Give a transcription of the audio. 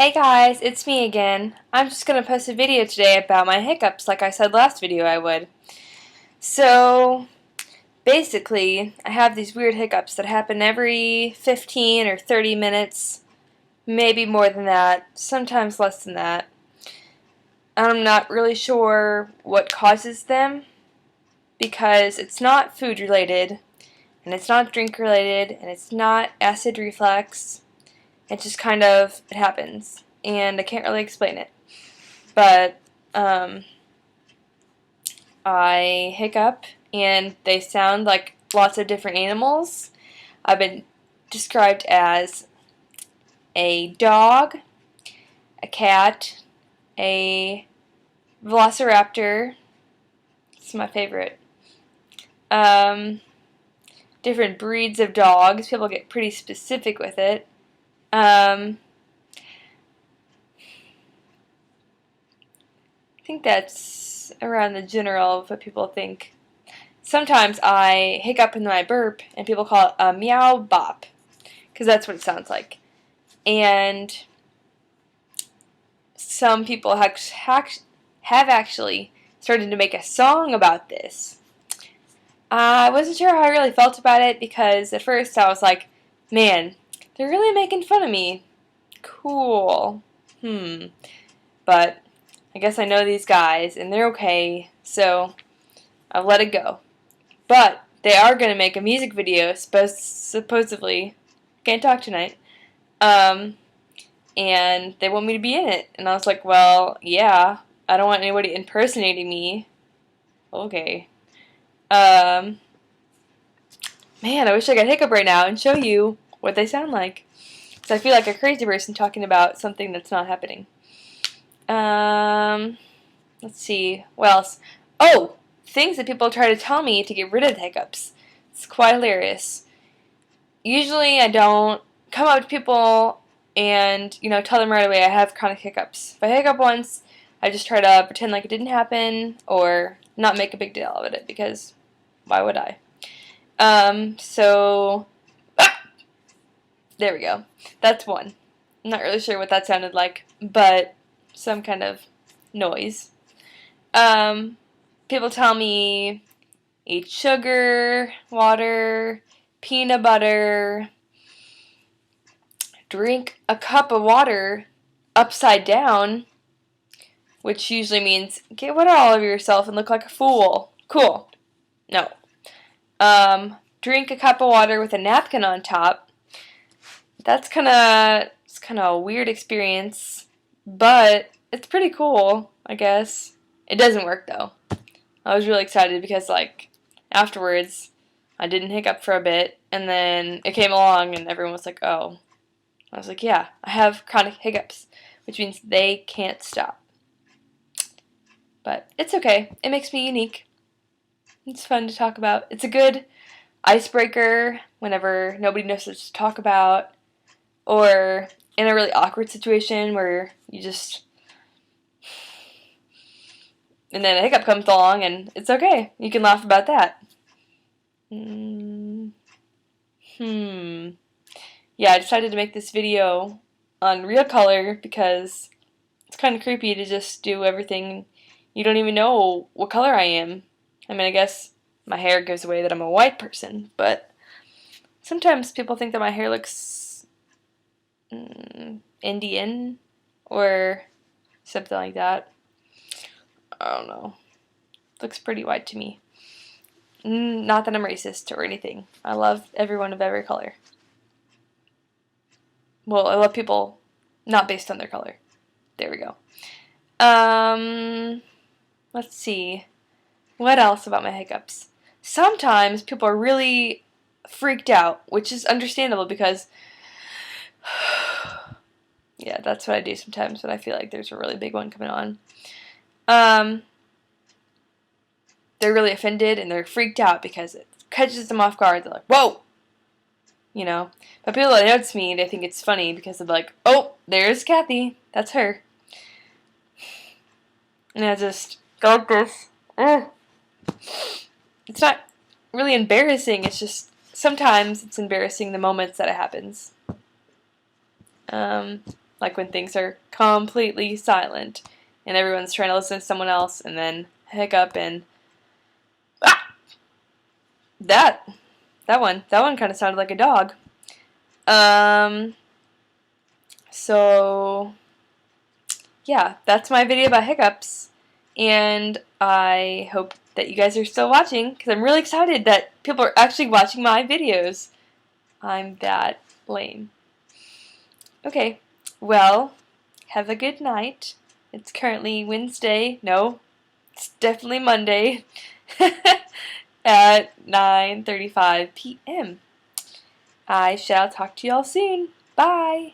Hey guys, it's me again. I'm just going to post a video today about my hiccups like I said last video I would. So, basically, I have these weird hiccups that happen every 15 or 30 minutes, maybe more than that, sometimes less than that. I'm not really sure what causes them because it's not food related, and it's not drink related, and it's not acid reflux. It just it happens, and I can't really explain it. But I hiccup, and they sound like lots of different animals. I've been described as a dog, a cat, a velociraptor. It's my favorite. Different breeds of dogs. People get pretty specific with it. I think that's around the general of what people think. Sometimes I hiccup in my burp, and people call it a meow bop, because that's what it sounds like. And some people have actually started to make a song about this. I wasn't sure how I really felt about it, because at first I was like, man, they're really making fun of me. Cool. But I guess I know these guys, and they're okay, so I've let it go. But they are going to make a music video, supposedly. Can't talk tonight. And they want me to be in it. And I was like, well, yeah. I don't want anybody impersonating me. Okay. Man, I wish I could hiccup right now and show you what they sound like. Because I feel like a crazy person talking about something that's not happening. Let's see. What else? Oh! Things that people try to tell me to get rid of the hiccups. It's quite hilarious. Usually I don't come up to people and, tell them right away I have chronic hiccups. If I hiccup once, I just try to pretend like it didn't happen or not make a big deal out of it, because why would I? There we go. That's one. I'm not really sure what that sounded like, but some kind of noise. People tell me eat sugar, water, peanut butter, drink a cup of water upside down, which usually means get water all over yourself and look like a fool. Cool. No. Drink a cup of water with a napkin on top. It's kind of a weird experience, but it's pretty cool, I guess. It doesn't work though. I was really excited because, afterwards, I didn't hiccup for a bit, and then it came along, and everyone was like, oh. I was like, yeah, I have chronic hiccups, which means they can't stop. But it's okay. It makes me unique. It's fun to talk about. It's a good icebreaker whenever nobody knows what to talk about, or in a really awkward situation where you just... and then a hiccup comes along, and it's okay. You can laugh about that. Yeah, I decided to make this video on real color because it's kind of creepy to just do everything. You don't even know what color I am. I mean, I guess my hair gives away that I'm a white person, but sometimes people think that my hair looks Indian or something like that. I don't know. Looks pretty white to me. Not that I'm racist or anything. I love everyone of every color. Well, I love people not based on their color. There we go. Let's see. What else about my hiccups? Sometimes people are really freaked out, which is understandable because yeah, that's what I do sometimes when I feel like there's a really big one coming on. They're really offended and they're freaked out because it catches them off guard. They're like, whoa! But people that notice me, they think it's funny because they're like, oh, there's Kathy. That's her. And I just go like this. It's not really embarrassing. It's just sometimes it's embarrassing the moments that it happens. like when things are completely silent and everyone's trying to listen to someone else, and then hiccup and ah! That one kind of sounded like a dog. So yeah, that's my video about hiccups, and I hope that you guys are still watching, because I'm really excited that people are actually watching my videos. I'm that lame. Okay, well, have a good night. It's currently Wednesday. No, it's definitely Monday at 9:35 p.m. I shall talk to y'all soon. Bye!